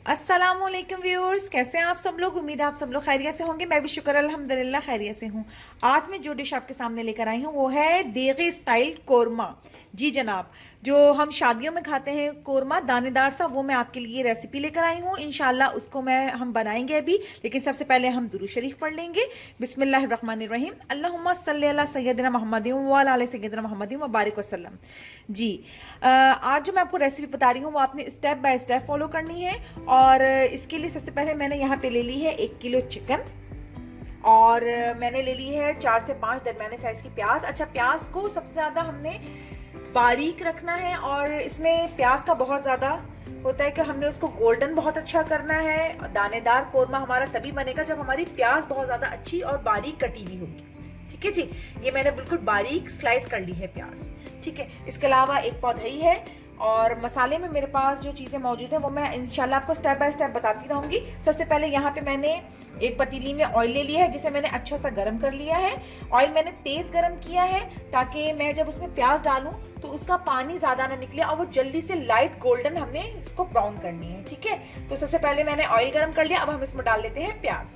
अस्सलामुअलैकुम व्यूअर्स, कैसे हैं आप सब लोग। उम्मीद है आप सब लोग खैरियत से होंगे। मैं भी शुक्र अल्हम्दुलिल्लाह खैरियत से हूँ। आज मैं जो डिश आपके सामने लेकर आई हूँ वो है देगी स्टाइल कोरमा। जी जनाब, जो हम शादियों में खाते हैं कोरमा दानेदार सा, वो मैं आपके लिए रेसिपी लेकर आई हूँ। इंशाल्लाह उसको हम बनाएंगे अभी, लेकिन सबसे पहले हम दुरूद शरीफ पढ़ लेंगे। बिस्मिल्लाहिर्रहमानिर्रहीम। अल्लाहुम्मा सल्ली अला सय्यदिना मुहम्मदिन व अला आलि सय्यदिना मुहम्मदिन व बारिक वसल्लम। जी, आज जो मैं आपको रेसिपी बता रही हूँ वो आपने स्टेप बाय स्टेप फॉलो करनी है। और इसके लिए सबसे पहले मैंने यहाँ पे ले ली है 1 किलो चिकन, और मैंने ले ली है 4 से 5 दरमियाने साइज की प्याज। अच्छा, प्याज को सबसे ज्यादा हमने बारीक रखना है, और इसमें प्याज का बहुत ज्यादा होता है कि हमने उसको गोल्डन बहुत अच्छा करना है। दानेदार कोरमा हमारा तभी बनेगा जब हमारी प्याज बहुत ज्यादा अच्छी और बारीक कटी हुई होगी। ठीक है जी, ये मैंने बिल्कुल बारीक स्लाइस कर ली है प्याज। ठीक है, इसके अलावा एक पाव दही है, और मसाले में मेरे पास जो चीज़ें मौजूद हैं वो मैं इंशाल्लाह आपको स्टेप बाय स्टेप बताती रहूंगी। सबसे पहले यहाँ पे मैंने एक पतीली में ऑयल ले लिया है, जिसे मैंने अच्छा सा गर्म कर लिया है। ऑयल मैंने तेज गर्म किया है ताकि मैं जब उसमें प्याज डालूं तो उसका पानी ज्यादा ना निकले और वो जल्दी से लाइट गोल्डन हमने इसको ब्राउन करनी है। ठीक है, तो सबसे पहले मैंने ऑयल गर्म कर लिया। अब हम इसमें डाल देते हैं प्याज।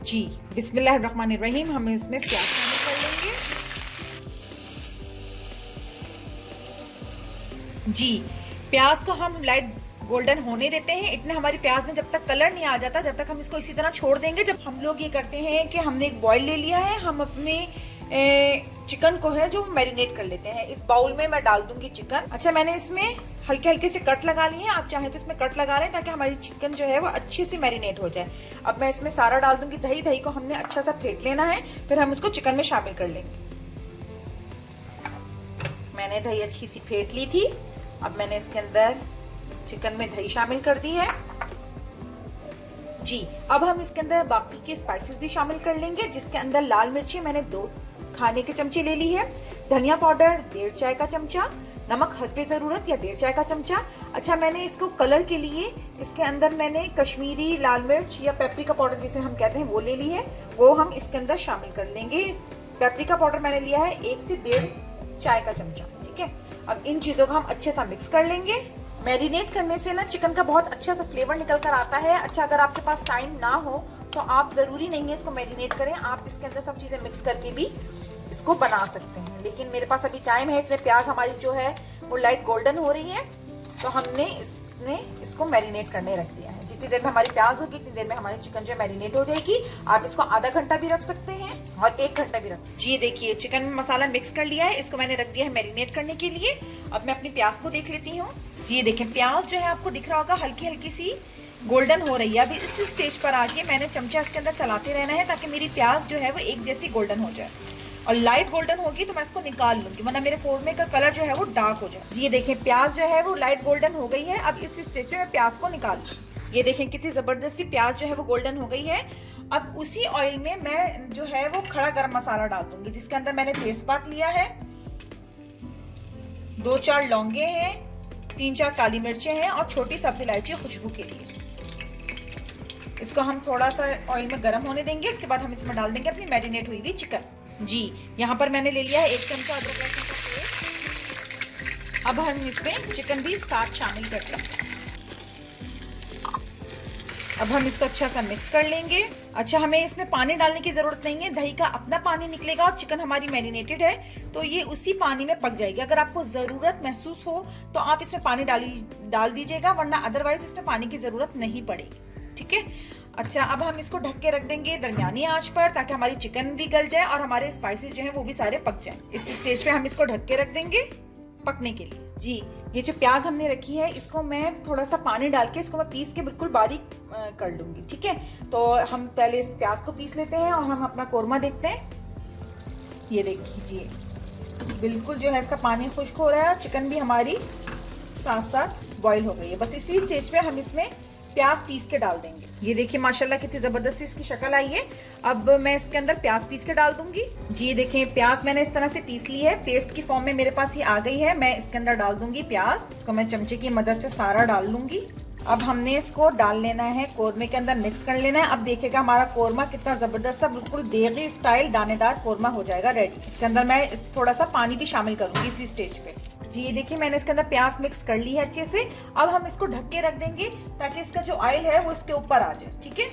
जी, बिस्मिल्लाहिर्रहमानिर्रहीम। हम इसमें प्याज शामिल कर लेंगे। जी, प्याज को हम लाइट गोल्डन होने देते हैं। इतने हमारी प्याज में जब तक कलर नहीं आ जाता, जब तक हम इसको इसी तरह छोड़ देंगे। जब हम लोग ये करते हैं कि हमने एक बॉईल ले लिया है, हम अपने चिकन को है जो मैरिनेट कर लेते हैं। इस बाउल में मैं डाल दूंगी चिकन। अच्छा, मैंने इसमें हल्के हल्के से कट लगा लिए हैं। आप चाहें तो इसमें कट लगा लें ताकि हमारी चिकन जो है वो अच्छे से मैरिनेट हो जाए। अब मैं इसमें सारा डाल दूंगी दही। दही को हमने अच्छा सा फेंट लेना है, फिर हम उसको चिकन में शामिल कर लेंगे। मैंने दही अच्छी सी फेंट ली थी। अब मैंने इसके अंदर चिकन में दही शामिल कर दी है। जी, अब हम इसके अंदर बाकी के स्पाइसेस भी शामिल कर लेंगे, जिसके अंदर लाल मिर्ची मैंने 2 खाने के चमचे ले ली है, धनिया पाउडर 1.5 चाय का चमचा, नमक हस्बे जरूरत या 1.5 चाय का चमचा। अच्छा, मैंने इसको कलर के लिए इसके अंदर मैंने कश्मीरी लाल मिर्च या पेपरिका पाउडर जिसे हम कहते हैं वो ले ली है, वो हम इसके अंदर शामिल कर लेंगे। पेपरिका पाउडर मैंने लिया है 1 से 1.5 चाय का चमचा। ठीक है, अब इन चीजों को हम अच्छे से मिक्स कर लेंगे। मैरिनेट करने से ना चिकन का बहुत अच्छा सा फ्लेवर निकल कर आता है। अच्छा, अगर आपके पास टाइम ना हो तो आप जरूरी नहीं है इसको मैरिनेट करें, आप इसके अंदर सब चीजें मिक्स करके भी इसको बना सकते हैं। लेकिन मेरे पास अभी टाइम है, इसलिए प्याज हमारी जो है वो लाइट गोल्डन हो रही है, तो हमने इसको मैरिनेट करने रख दिया है। जितनी देर में हमारी प्याज होगी इतनी देर में हमारी चिकन जो मैरिनेट हो जाएगी। आप इसको आधा घंटा भी रख सकते हैं और 1 घंटा भी रख सकते हैं। जी देखिए, चिकन में मसाला मिक्स कर लिया है, इसको मैंने रख दिया है मैरिनेट करने के लिए। अब मैं अपनी प्याज को देख लेती हूँ। जी देखिए, प्याज जो है आपको दिख रहा होगा हल्की हल्की सी गोल्डन हो रही है। अभी इस स्टेज पर आके मैंने चमचा इसके अंदर चलाते रहना है ताकि मेरी प्याज जो है वो एक जैसी गोल्डन हो जाए, और लाइट गोल्डन होगी तो मैं इसको निकाल लूंगी, वरना मेरे कोरमे का कलर जो है वो डार्क हो जाए। ये देखें, प्याज जो है वो लाइट गोल्डन हो गई है। अब इस स्टेज पे मैं प्याज को निकाल लूंगी। ये देखें कितनी जबरदस्त सी प्याज जो है वो गोल्डन हो गई है। अब उसी ऑयल में मैं जो है वो खड़ा गरम मसाला डाल दूंगी, जिसके अंदर मैंने तेजपात लिया है, 2-4 लौंगे हैं, 3-4 काली मिर्चें हैं, और छोटी सब्जी इलायची खुशबू के लिए। इसको हम थोड़ा सा ऑयल में गर्म होने देंगे। इसके बाद हम इसमें डाल देंगे अपनी मैरिनेट हुई हुई चिकन। जी, यहाँ पर मैंने ले लिया है 1 चमचा अदरक लहसुन का पेस्ट। अब हम इसमें चिकन भी साथ शामिल कर लेंगे। अब हम इसको अच्छा सा मिक्स कर लेंगे। अच्छा, हमें इसमें पानी डालने की जरूरत नहीं है, दही का अपना पानी निकलेगा और चिकन हमारी मैरिनेटेड है तो ये उसी पानी में पक जाएगी। अगर आपको जरूरत महसूस हो तो आप इसमें पानी डाल दीजिएगा, वरना अदरवाइज इसमें पानी की जरूरत नहीं पड़ेगी। ठीक है, अच्छा, अब हम इसको ढक के रख देंगे दरमियानी आंच पर ताकि हमारी चिकन भी गल जाए और हमारे स्पाइसेस जो हैं वो भी सारे पक जाएं। इस स्टेज पे हम इसको ढक के रख देंगे पकने के लिए। जी, ये जो प्याज हमने रखी है इसको मैं थोड़ा सा पानी डाल के इसको मैं पीस के बिल्कुल बारीक कर लूंगी। ठीक है, तो हम पहले इस प्याज को पीस लेते हैं और हम अपना कोरमा देखते हैं। ये देखिए, बिल्कुल जो है इसका पानी खुश्क हो रहा है, चिकन भी हमारी साथ साथ बॉईल हो गई है। बस इसी स्टेज पे हम इसमें प्याज पीस के डाल देंगे। ये देखिए माशाल्लाह कितनी जबरदस्त इसकी शक्ल आई है। अब मैं इसके अंदर प्याज पीस के डाल दूंगी। जी ये देखें, प्याज मैंने इस तरह से पीस ली है, पेस्ट की फॉर्म में मेरे पास ये आ गई है। मैं इसके अंदर डाल दूंगी प्याज। इसको मैं चमचे की मदद से सारा डाल लूंगी। अब हमने इसको डाल लेना है कोरमे के अंदर, मिक्स कर लेना है। अब देखिएगा हमारा कोरमा कितना जबरदस्त सा बिल्कुल देगी स्टाइल दानेदार कोरमा हो जाएगा रेडी। इसके अंदर मैं थोड़ा सा पानी भी शामिल करूंगी इसी स्टेज पे। जी ये देखिए मैंने इसके अंदर प्याज मिक्स कर ली है अच्छे से। अब हम इसको ढक के रख देंगे ताकि इसका जो ऑयल है वो इसके ऊपर आ जाए। ठीक है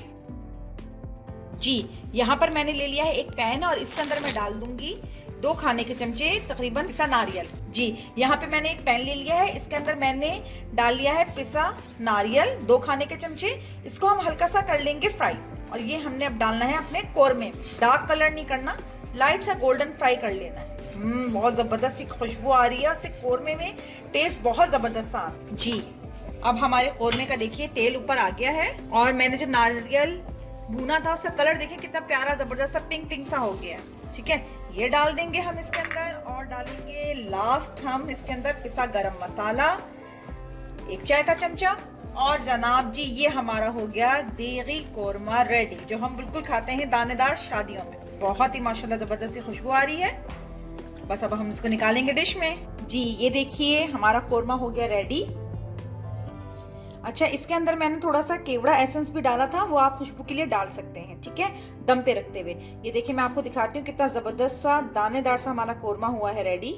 जी, यहाँ पर मैंने ले लिया है एक पैन और इसके अंदर मैं डाल दूंगी 2 खाने के चमचे तकरीबन पिसा नारियल। जी यहाँ पे मैंने एक पैन ले लिया है, इसके अंदर मैंने डाल लिया है पिसा नारियल 2 खाने के चमचे। इसको हम हल्का सा कर लेंगे फ्राई और ये हमने अब डालना है अपने कोरमे। डार्क कलर नहीं करना, लाइट सा गोल्डन फ्राई कर लेना है। बहुत जबरदस्त सी खुशबू आ रही है, उससे कोरमे में टेस्ट बहुत जबरदस्त आ रहा है। जी अब हमारे कोरमे का देखिए तेल ऊपर आ गया है और मैंने जो नारियल भुना था उसका कलर देखिए कितना प्यारा जबरदस्त सा पिंक पिंक सा हो गया है। ठीक है ये डाल देंगे हम इसके अंदर और डालेंगे लास्ट हम इसके अंदर पिसा गरम मसाला 1 चाय का चमचा। और जनाब जी ये हमारा हो गया देगी कोरमा रेडी, जो हम बिल्कुल खाते हैं दानेदार शादियों में। बहुत ही माशाल्लाह जबरदस्त सी खुशबू आ रही है। बस अब हम इसको निकालेंगे डिश में। जी ये देखिए हमारा कोरमा हो गया रेडी। अच्छा इसके अंदर मैंने थोड़ा सा केवड़ा एसेंस भी डाला था, वो आप खुशबू के लिए डाल सकते हैं। ठीक है दम पे रखते हुए। ये देखिए मैं आपको दिखाती हूँ कितना जबरदस्त सा दानेदार सा हमारा कोरमा हुआ है रेडी।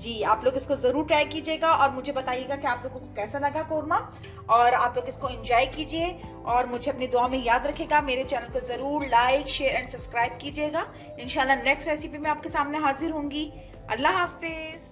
जी आप लोग इसको जरूर ट्राई कीजिएगा और मुझे बताइएगा कि आप लोगों को कैसा लगा कोरमा, और आप लोग इसको एंजॉय कीजिए और मुझे अपनी दुआ में याद रखेगा। मेरे चैनल को जरूर लाइक शेयर एंड सब्सक्राइब कीजिएगा। इंशाल्लाह नेक्स्ट रेसिपी में आपके सामने हाजिर होंगी। अल्लाह हाफिज।